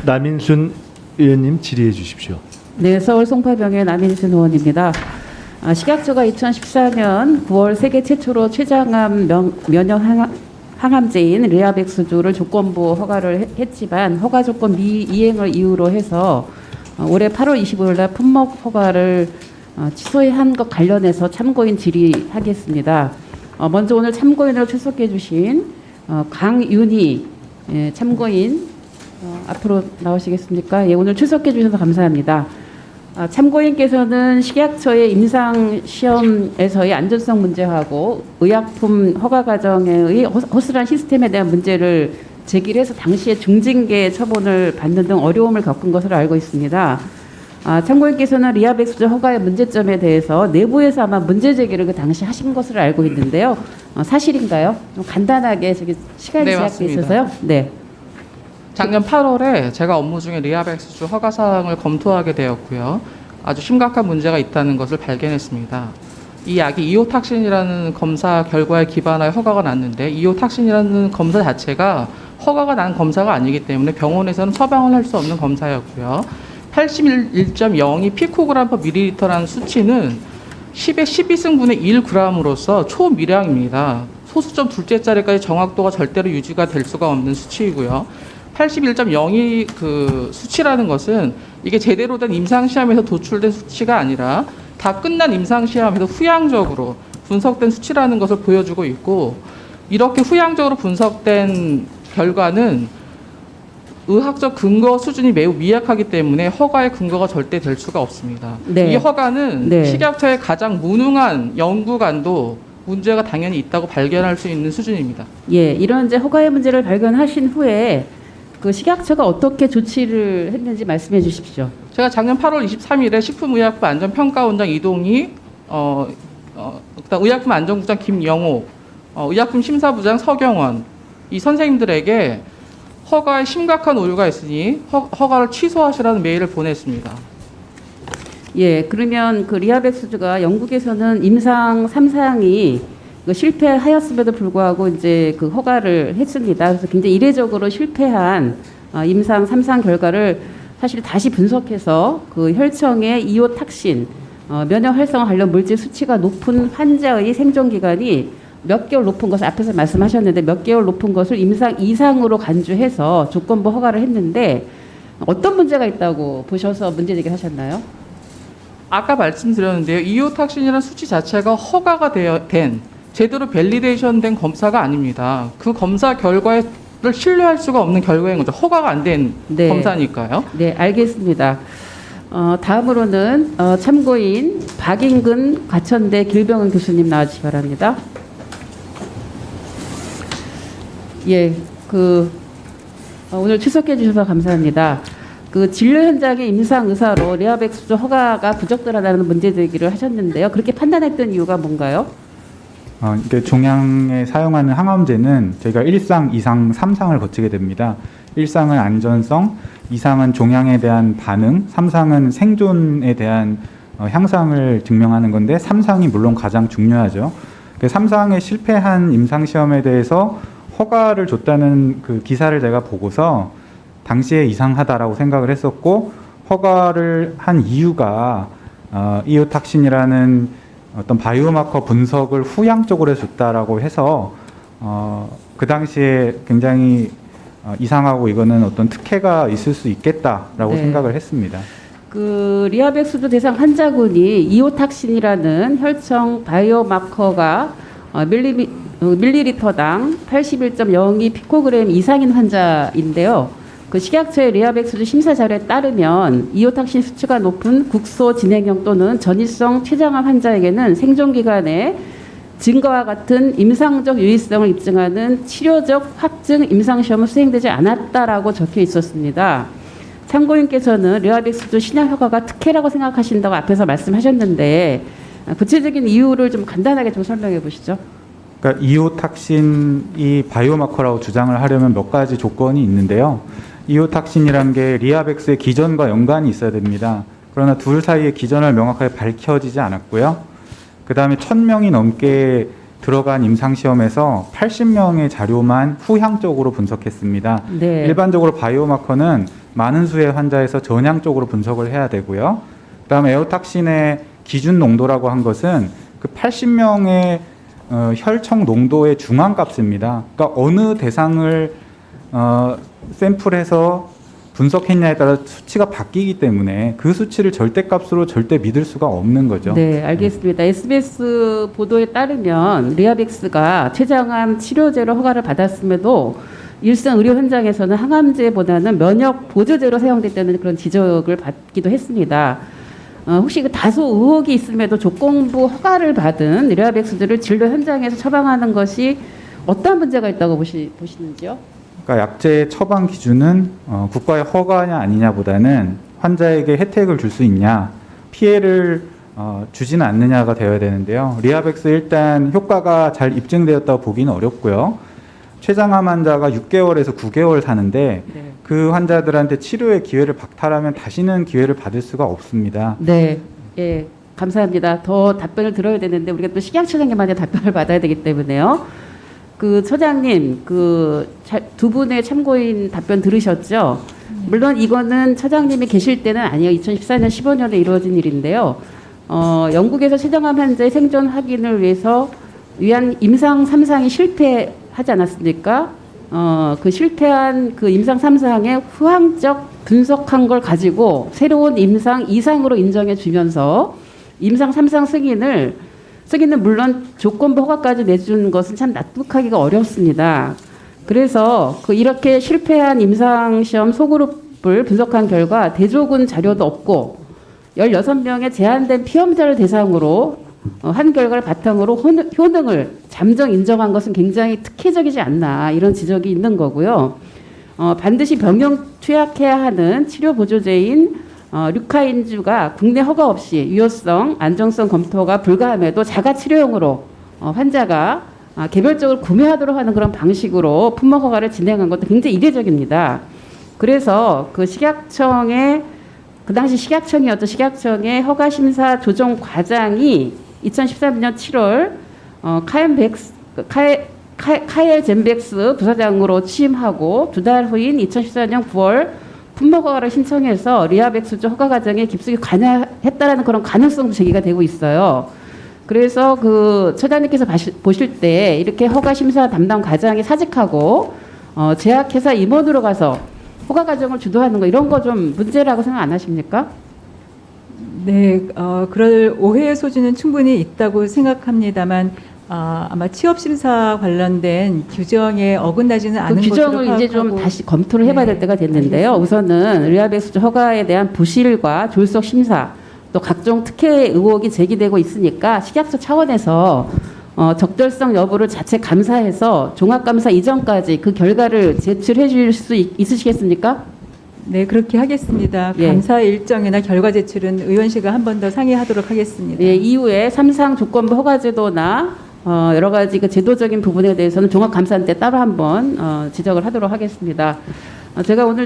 남인순 의원님 질의해 주십시오. 네, 서울 송파병의 남인순 의원입니다. 식약처가 2014년 9월 세계 최초로 췌장암 면역 항암제인 레아백스주를 조건부 허가를 했지만 허가 조건 미이행을 이유로 해서 올해 8월 25일 날 품목 허가를 취소한 것 관련해서 참고인 질의하겠습니다. 먼저 오늘 참고인으로 출석해 주신 강윤희 참고인 앞으로 나오시겠습니까? 예, 오늘 출석해 주셔서 감사합니다. 참고인께서는 식약처의 임상시험에서의 안전성 문제하고 의약품 허가 과정의 허술한 시스템에 대한 문제를 제기를 해서 당시에 중징계 처분을 받는 등 어려움을 겪은 것으로 알고 있습니다. 참고인께서는 리아백스주 허가의 문제점에 대해서 내부에서 아마 문제 제기를 그 당시 하신 것으로 알고 있는데요. 사실인가요? 좀 간단하게 저기 시간이 제약돼 있어서요. 네. 작년 8월에 제가 업무 중에 리아백스주 허가 사항을 검토하게 되었고요. 아주 심각한 문제가 있다는 것을 발견했습니다. 이 약이 이오탁신이라는 검사 결과에 기반하여 허가가 났는데 이오탁신이라는 검사 자체가 허가가 난 검사가 아니기 때문에 병원에서는 처방을 할 수 없는 검사였고요. 81.02 피코그램 per 밀리리터라는 수치는 10의 12승분의 1g으로서 초미량입니다. 소수점 둘째 자리까지 정확도가 절대로 유지가 될 수가 없는 수치이고요. 81.02 그 수치라는 것은 이게 제대로 된 임상시험에서 도출된 수치가 아니라 다 끝난 임상시험에서 후양적으로 분석된 수치라는 것을 보여주고 있고, 이렇게 후양적으로 분석된 결과는 의학적 근거 수준이 매우 미약하기 때문에 허가의 근거가 절대 될 수가 없습니다. 네. 이 허가는 네. 식약처의 가장 무능한 연구관도 문제가 당연히 있다고 발견할 수 있는 수준입니다. 예, 이런 이제 허가의 문제를 발견하신 후에 그 식약처가 어떻게 조치를 했는지 말씀해 주십시오. 제가 작년 8월 23일에 식품의약품 안전평가원장 이동희, 그다음 의약품 안전국장 김영호, 의약품 심사부장 서경원, 이 선생님들에게 허가에 심각한 오류가 있으니 허가를 취소하시라는 메일을 보냈습니다. 예, 그러면 그 리아백스주가 영국에서는 임상 3상이 실패하였음에도 불구하고 이제 그 허가를 했습니다. 그래서 굉장히 이례적으로 실패한 임상 3상 결과를 사실 다시 분석해서 그 혈청의 이오탁신 면역 활성화 관련 물질 수치가 높은 환자의 생존 기간이 몇 개월 높은 것을 앞에서 말씀하셨는데 몇 개월 높은 것을 임상 2상으로 간주해서 조건부 허가를 했는데 어떤 문제가 있다고 보셔서 문제 제기를 하셨나요? 아까 말씀드렸는데요. 이오탁신이라는 수치 자체가 허가가 된 제대로 밸리데이션 된 검사가 아닙니다. 그 검사 결과를 신뢰할 수가 없는 결과인 거죠. 허가가 안 된 네. 검사니까요. 네, 알겠습니다. 다음으로는 참고인 박인근 과천대 길병은 교수님 나와주시기 바랍니다. 예, 오늘 출석해 주셔서 감사합니다. 그 진료 현장의 임상 의사로 리아백스주 허가가 부적절하다는 문제 제기를 하셨는데요. 그렇게 판단했던 이유가 뭔가요? 이게 종양에 사용하는 항암제는 저희가 1상, 2상, 3상을 거치게 됩니다. 1상은 안전성, 2상은 종양에 대한 반응, 3상은 생존에 대한 향상을 증명하는 건데 3상이 물론 가장 중요하죠. 3상에 실패한 임상시험에 대해서 허가를 줬다는 그 기사를 제가 보고서 당시에 이상하다라고 생각을 했었고, 허가를 한 이유가 이오탁신이라는 어떤 바이오마커 분석을 후양적으로 해줬다라고 해서 그 당시에 굉장히 이상하고 이거는 어떤 특혜가 있을 수 있겠다라고 네. 생각을 했습니다. 그 리아백스주 대상 환자군이 이오탁신이라는 혈청 바이오마커가 밀리리터당 81.02 피코그램 이상인 환자인데요. 그 식약처의 리아백스주 심사 자료에 따르면 이오탁신 수치가 높은 국소 진행형 또는 전이성 췌장암 환자에게는 생존 기간에 증거와 같은 임상적 유의성을 입증하는 치료적 확증 임상시험은 수행되지 않았다라고 적혀 있었습니다. 참고인께서는 리아백스주 신약 효과가 특혜라고 생각하신다고 앞에서 말씀하셨는데 구체적인 이유를 좀 간단하게 좀 설명해 보시죠. 그러니까 이오탁신이 바이오마커라고 주장을 하려면 몇 가지 조건이 있는데요. 이오탁신이란 게 리아백스의 기전과 연관이 있어야 됩니다. 그러나 둘 사이의 기전을 명확하게 밝혀지지 않았고요. 그 다음에 1000명이 넘게 들어간 임상시험에서 80명의 자료만 후향적으로 분석했습니다. 네. 일반적으로 바이오마커는 많은 수의 환자에서 전향적으로 분석을 해야 되고요. 그다음에 에어탁신의 기준 농도라고 한 것은 그 80명의 혈청 농도의 중앙값입니다. 그러니까 어느 대상을 샘플해서 분석했냐에 따라 수치가 바뀌기 때문에 그 수치를 절대값으로 절대 믿을 수가 없는 거죠. 네, 알겠습니다. SBS 보도에 따르면 리아백스가 췌장암 치료제로 허가를 받았음에도 일선 의료 현장에서는 항암제보다는 면역 보조제로 사용됐다는 그런 지적을 받기도 했습니다. 혹시 그 다소 의혹이 있음에도 조건부 허가를 받은 리아백스들을 진료 현장에서 처방하는 것이 어떤 문제가 있다고 보시는지요? 그러니까 약제 처방 기준은 국가의 허가냐 아니냐보다는 환자에게 혜택을 줄 수 있냐, 피해를 주지는 않느냐가 되어야 되는데요. 리아백스 일단 효과가 잘 입증되었다고 보기는 어렵고요. 췌장암 환자가 6개월에서 9개월 사는데 네. 그 환자들한테 치료의 기회를 박탈하면 다시는 기회를 받을 수가 없습니다. 네, 예, 감사합니다. 더 답변을 들어야 되는데 우리가 또 식약처장님한테 답변을 받아야 되기 때문에요. 그 처장님, 두 분의 참고인 답변 들으셨죠? 물론 이거는 처장님이 계실 때는 아니에요. 2014년, 15년에 이루어진 일인데요. 영국에서 췌장암 환자의 생존 확인을 위한 임상 3상이 실패하지 않았습니까? 그 실패한 그 임상 3상의 후항적 분석한 걸 가지고 새로운 임상 2상으로 인정해 주면서 임상 3상 승인은 물론 조건부 허가까지 내준 것은 참 납득하기가 어렵습니다. 그래서 이렇게 실패한 임상시험 소그룹을 분석한 결과 대조군 자료도 없고 16명의 제한된 피험자를 대상으로 한 결과를 바탕으로 효능을 잠정 인정한 것은 굉장히 특혜적이지 않나 이런 지적이 있는 거고요. 반드시 병용 투약해야 하는 치료 보조제인 류카인주가 국내 허가 없이 유효성, 안정성 검토가 불가함에도 자가 치료용으로 환자가 개별적으로 구매하도록 하는 그런 방식으로 품목 허가를 진행한 것도 굉장히 이례적입니다. 그래서 그 당시 식약청의 허가 심사 조정 과장이 2013년 7월 카엘젠백스 부사장으로 취임하고 두 달 후인 2014년 9월 품목 허가를 신청해서 리아백스주 허가 과정에 깊숙이 관여했다라는 그런 가능성도 제기가 되고 있어요. 그래서 그 처장님께서 보실 때 이렇게 허가 심사 담당 과장이 사직하고 제약회사 임원으로 가서 허가 과정을 주도하는 거 이런 거 좀 문제라고 생각 안 하십니까? 네, 그럴 오해의 소지는 충분히 있다고 생각합니다만 아마 취업 심사 관련된 규정에 어긋나지는 않은 그 것으로 규정을 이제 좀 파악하고 다시 검토를 해봐야 될 네, 때가 됐는데요. 알겠습니다. 우선은 리아백스주 허가에 대한 부실과 졸속 심사 또 각종 특혜 의혹이 제기되고 있으니까 식약처 차원에서 적절성 여부를 자체 감사해서 종합감사 이전까지 그 결과를 제출해 줄 수 있으시겠습니까? 네, 그렇게 하겠습니다. 예. 감사 일정이나 결과 제출은 의원실과 한 번 더 상의하도록 하겠습니다. 예, 이후에 3상 조건부 허가제도나 여러 가지 그 제도적인 부분에 대해서는 종합감사 때 따로 한번 지적을 하도록 하겠습니다. 제가 오늘